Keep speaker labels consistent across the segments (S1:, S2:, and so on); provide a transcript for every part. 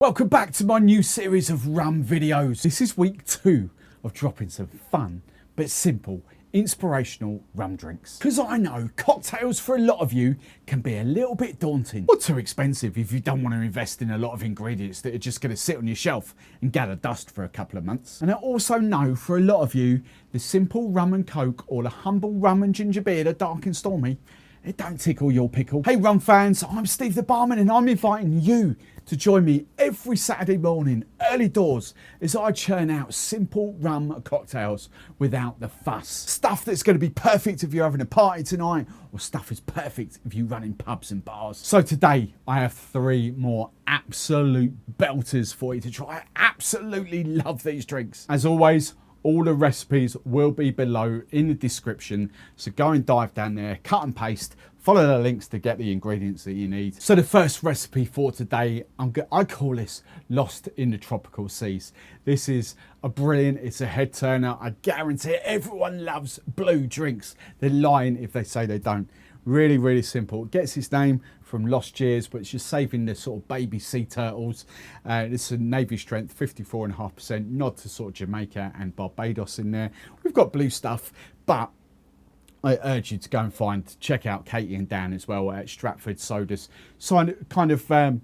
S1: Welcome back to my new series of rum videos. This is week 2 of dropping some fun but simple inspirational rum drinks. Because I know cocktails for a lot of you can be a little bit daunting or too expensive if you don't want to invest in a lot of ingredients that are just going to sit on your shelf and gather dust for a couple of months. And I also know for a lot of you, the simple rum and coke or the humble rum and ginger beer, the dark and stormy, it don't tickle your pickle. Hey rum fans, I'm Steve the Barman and I'm inviting you to join me every Saturday morning, early doors, as I churn out simple rum cocktails without the fuss. Stuff that's going to be perfect if you're having a party tonight, or stuff that's perfect if you run in pubs and bars. So today, I have 3 more absolute belters for you to try. I absolutely love these drinks. As always, all the recipes will be below in the description, so go and dive down there, cut and paste, follow the links to get the ingredients that you need. So the first recipe for today, I call this Lost in the Tropical Seas. This is a brilliant, it's a head turner. I guarantee everyone loves blue drinks. They're lying if they say they don't. Really, really simple. It gets its name from lost years, but it's just saving the sort of baby sea turtles. It's a Navy strength, 54.5%, nod to sort of Jamaica and Barbados in there. We've got blue stuff, but I urge you to go and check out Katie and Dan as well at Stratford Sodas. So kind of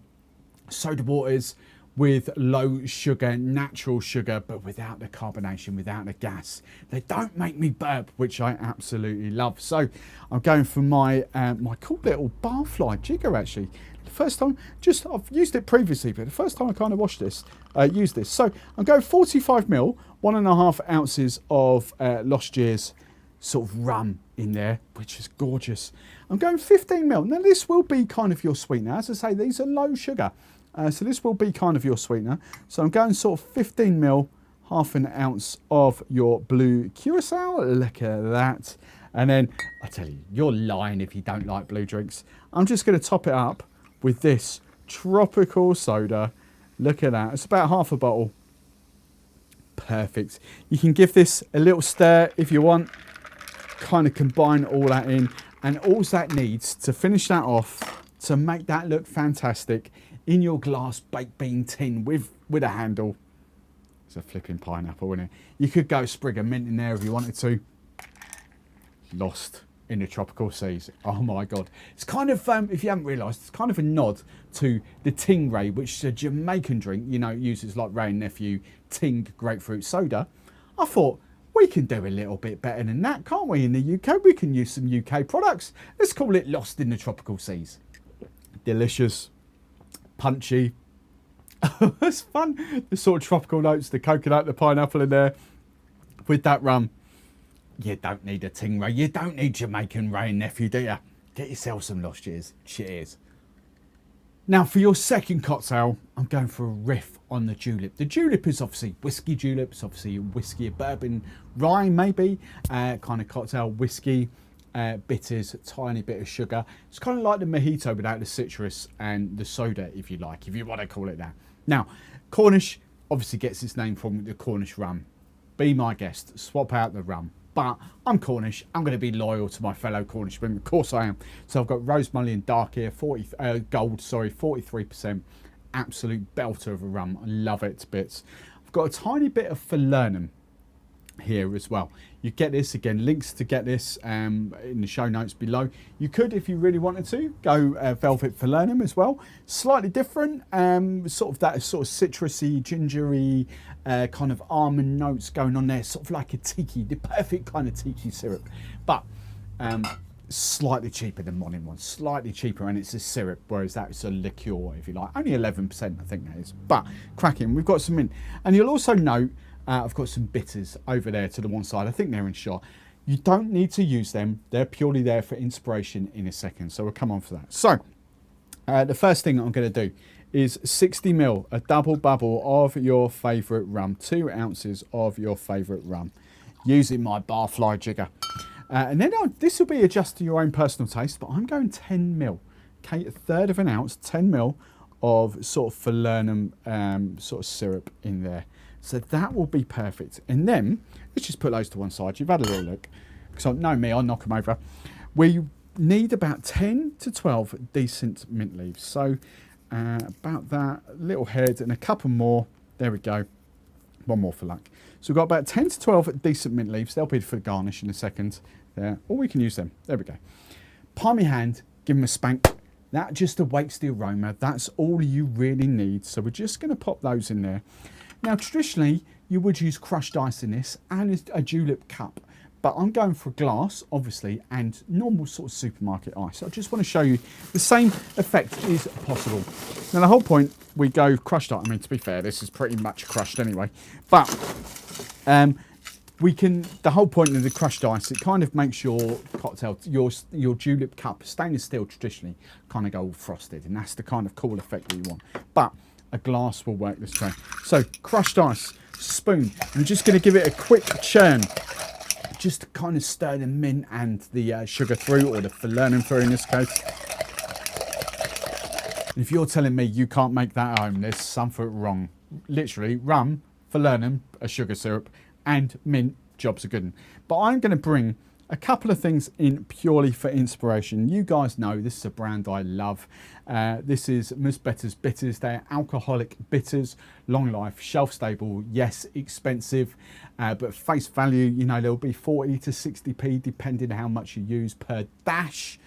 S1: soda waters with low sugar, natural sugar, but without the carbonation, without the gas. They don't make me burp, which I absolutely love. So I'm going for my my cool little barfly jigger actually. The first time, I've used it previously, but the first time I kind of used this. So I'm going 45ml, 1.5 ounces of lost years sort of rum in there, which is gorgeous. I'm going 15ml. Now this will be kind of your sweetener. As I say, these are low sugar. So this will be kind of your sweetener. So I'm going sort of 15ml, 1/2 ounce of your Blue Curacao. Look at that. And then, I tell you, you're lying if you don't like blue drinks. I'm just going to top it up with this tropical soda. Look at that. It's about half a bottle. Perfect. You can give this a little stir if you want. Kind of combine all that in. And all that needs to finish that off, to make that look fantastic, in your glass baked bean tin with a handle. It's a flipping pineapple, isn't it? You could go sprig of mint in there if you wanted to. Lost in the tropical seas. Oh my God. It's kind of, if you haven't realised, it's kind of a nod to the Tingray, which is a Jamaican drink, you know, it uses like Ray and Nephew Ting grapefruit soda. I thought, we can do a little bit better than that, can't we, in the UK? We can use some UK products. Let's call it Lost in the Tropical Seas. Delicious. Punchy. It's fun. The sort of tropical notes, the coconut, the pineapple in there with that rum. You don't need a Tingray. You don't need Jamaican Ray and Nephew, do you? Get yourself some lost years. Cheers. Now for your second cocktail, I'm going for a riff on the julep. The julep is obviously whiskey julep. It's obviously whiskey, bourbon, rye maybe, kind of cocktail, whiskey. Bitters, a tiny bit of sugar. It's kind of like the mojito without the citrus and the soda, if you like, if you want to call it that. Now, Cornish obviously gets its name from the Cornish rum. Be my guest, swap out the rum. But I'm Cornish, I'm going to be loyal to my fellow Cornishmen, of course I am. So I've got Rosemullion Dark here, Gold, 43%. Absolute belter of a rum, I love it to bits. I've got a tiny bit of Falernum here as well. You get this again, links to get this in the show notes below. You could, if you really wanted to, go Velvet Falernum as well. Slightly different, sort of that sort of citrusy, gingery, kind of almond notes going on there, sort of like a tiki, the perfect kind of tiki syrup, but slightly cheaper than Monin one, slightly cheaper, and it's a syrup, whereas that's a liqueur, if you like. Only 11%, I think that is, but cracking. We've got some mint, and you'll also note I've got some bitters over there to the one side. I think they're in shot. You don't need to use them. They're purely there for inspiration in a second. So we'll come on for that. So the first thing I'm going to do is 60ml, a double bubble of your favourite rum, 2 ounces of your favourite rum, using my barfly jigger. And then this will be adjusted to your own personal taste, but I'm going 10ml. Okay, 1/3 of an ounce, 10ml of sort of Falernum sort of syrup in there. So that will be perfect. And then, let's just put those to one side. You've had a little look. Because know me, I'll knock them over. We need about 10 to 12 decent mint leaves. So About that, little head and a couple more. There we go. One more for luck. So we've got about 10 to 12 decent mint leaves. They'll be for garnish in a second. There, or we can use them. There we go. Palm your hand, give them a spank. That just awakes the aroma. That's all you really need. So we're just going to pop those in there. Now, traditionally, you would use crushed ice in this and a julep cup. But I'm going for glass, obviously, and normal sort of supermarket ice. So I just want to show you the same effect is possible. Now, the whole point, we go crushed ice. I mean, to be fair, this is pretty much crushed anyway. But we can, the whole point of the crushed ice, it kind of makes your cocktail, your julep cup, stainless steel traditionally, kind of go all frosted. And that's the kind of cool effect that you want. But a glass will work this way. So crushed ice, spoon. I'm just going to give it a quick churn. Just to kind of stir the mint and the sugar through, or the Falernum through in this case. And if you're telling me you can't make that at home, there's something wrong. Literally, rum, Falernum, a sugar syrup, and mint, jobs are good. But I'm going to bring a couple of things in purely for inspiration. You guys know this is a brand I love. This is Miss Better's Bitters. They're alcoholic bitters, long life, shelf stable, yes, expensive, but face value, you know, there'll be 40 to 60p depending on how much you use per dash,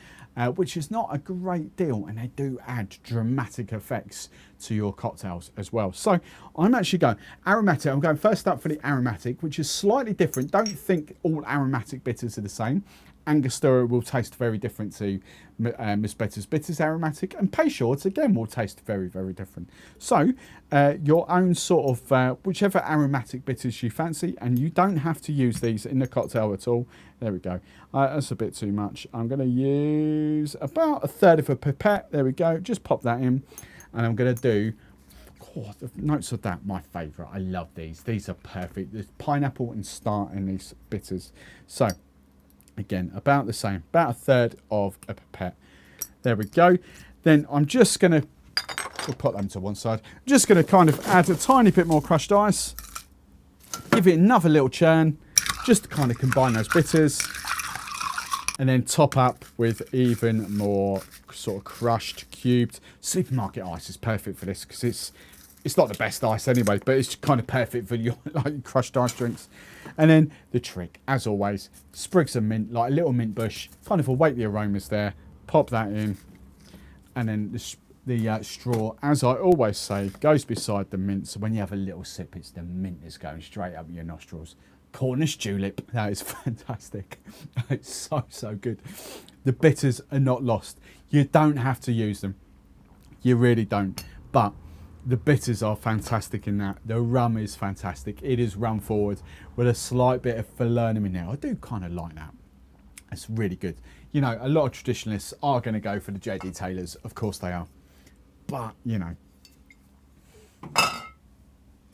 S1: which is not a great deal, and they do add dramatic effects to your cocktails as well. So I'm actually going aromatic. I'm going first up for the aromatic, which is slightly different. Don't think all aromatic bitters are the same. Angostura will taste very different to Miss Better's Bitters aromatic, and Peychaud's again will taste very, very different. So your own sort of whichever aromatic bitters you fancy, and you don't have to use these in the cocktail at all. There we go. That's a bit too much. I'm going to use about 1/3 of a pipette. There we go. Just pop that in, and I'm going to do. Oh, the notes of that, my favourite. I love these. These are perfect. There's pineapple and star in these bitters. So. Again, about the same, about 1/3 of a pipette. There we go. Then I'm just going to, we'll put them to one side. I'm just going to kind of add a tiny bit more crushed ice. Give it another little churn, just to kind of combine those bitters. And then top up with even more sort of crushed, cubed. Supermarket ice is perfect for this because it's not the best ice anyway, but it's kind of perfect for your like crushed ice drinks. And then the trick, as always, sprigs of mint, like a little mint bush, kind of awake the aromas there. Pop that in, and then the straw, as I always say, goes beside the mint. So when you have a little sip, it's the mint that's going straight up your nostrils. Cornish Julep, that is fantastic. It's so, so good. The bitters are not lost. You don't have to use them. You really don't. But the bitters are fantastic in that. The rum is fantastic. It is rum forward with a slight bit of Falernum in there. I do kind of like that. It's really good. You know, a lot of traditionalists are going to go for the J.D. Taylors. Of course they are. But, you know,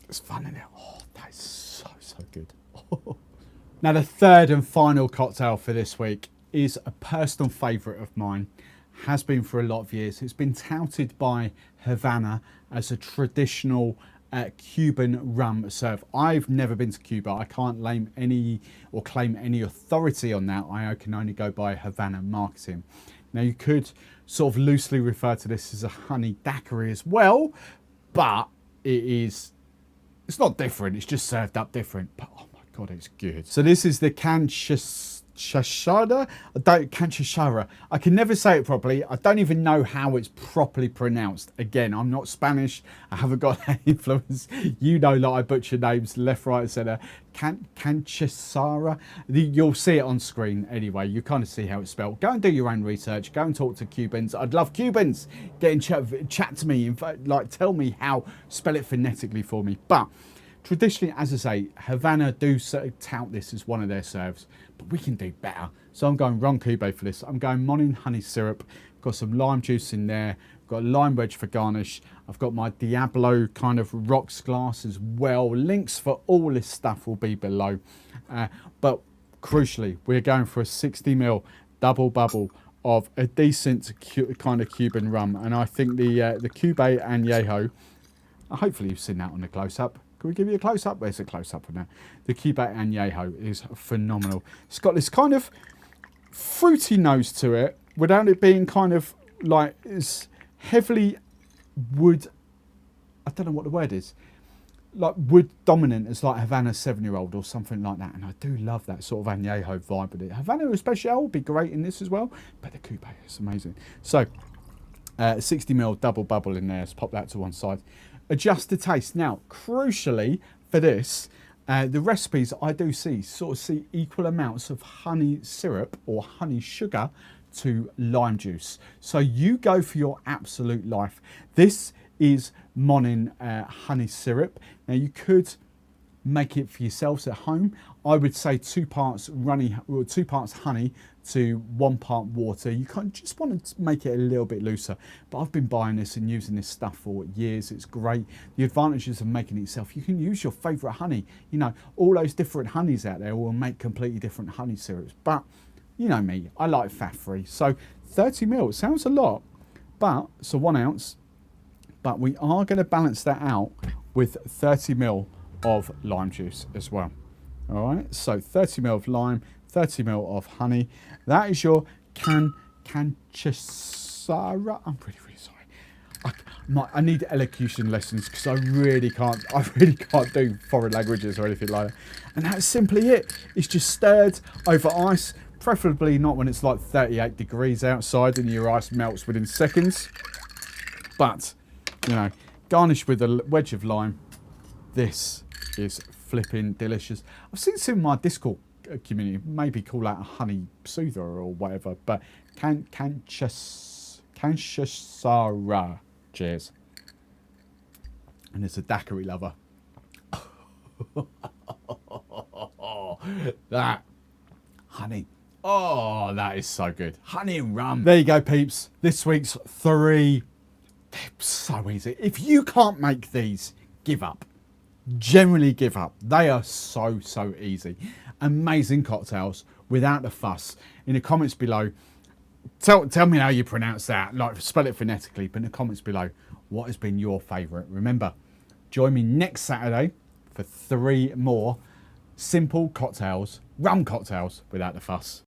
S1: it's fun in it. Oh, that is so, so good. Now, the third and final cocktail for this week is a personal favourite of mine. Has been for a lot of years. It's been touted by Havana as a traditional Cuban rum serve. I've never been to Cuba. I can't claim any authority on that. I can only go by Havana marketing. Now, you could sort of loosely refer to this as a honey daiquiri as well, but it's not different. It's just served up different. But oh my God, it's good. So this is the Cancháchara. Cancháchara. I can never say it properly. I don't even know how it's properly pronounced. Again, I'm not Spanish. I haven't got that influence. You know that I butcher names left, right, and centre. Cancháchara. You'll see it on screen anyway. You kind of see how it's spelled. Go and do your own research. Go and talk to Cubans. I'd love Cubans. Get in chat to me. In fact, like, tell me how. Spell it phonetically for me. But traditionally, as I say, Havana do tout this as one of their serves, but we can do better. So I'm going Ron Cube for this. I'm going Monin honey syrup. Got some lime juice in there. Got a lime wedge for garnish. I've got my Diablo kind of rocks glass as well. Links for all this stuff will be below. But crucially, we're going for a 60ml double bubble of a decent kind of Cuban rum. And I think the Cuban Añejo, hopefully you've seen that on the close-up. Can we give you a close-up? There's a close-up on that. The Cuban Añejo is phenomenal. It's got this kind of fruity nose to it, without it being kind of like, it's heavily wood, I don't know what the word is, like wood dominant as like Havana 7-year-old or something like that. And I do love that sort of añejo vibe with it. Havana Especial would be great in this as well, but the coupe is amazing. So 60ml double bubble in there. Let's pop that to one side. Adjust the taste. Now, crucially for this, the recipes I do see equal amounts of honey syrup or honey sugar to lime juice. So you go for your absolute life. This is Monin honey syrup. Now you could make it for yourselves at home. I would say 2 parts honey to 1 part water. You just want to make it a little bit looser. But I've been buying this and using this stuff for years. It's great. The advantages of making it yourself, you can use your favourite honey. You know, all those different honeys out there will make completely different honey syrups. But you know me, I like fat-free. So 30ml sounds a lot, but it's a 1 ounce. But we are going to balance that out with 30ml of lime juice as well. All right, so 30ml of lime, 30ml of honey. That is your Cancháchara. I'm really sorry. I need elocution lessons because I really can't do foreign languages or anything like that. And that's simply it. It's just stirred over ice, preferably not when it's like 38 degrees outside and your ice melts within seconds. But you know, garnished with a wedge of lime. This is flipping delicious. I've seen some of my Discord community maybe call that a honey soother or whatever, but Cancháchara. Cheers. And it's a daiquiri lover. That honey. Oh, that is so good. Honey and rum. There you go, peeps. This week's 3. They're so easy. If you can't make these, give up. Generally give up. They are so easy. Amazing cocktails without the fuss. In the comments below, tell me how you pronounce that. Like, spell it phonetically, but in the comments below, what has been your favourite? Remember, join me next Saturday for 3 more simple cocktails, rum cocktails without the fuss.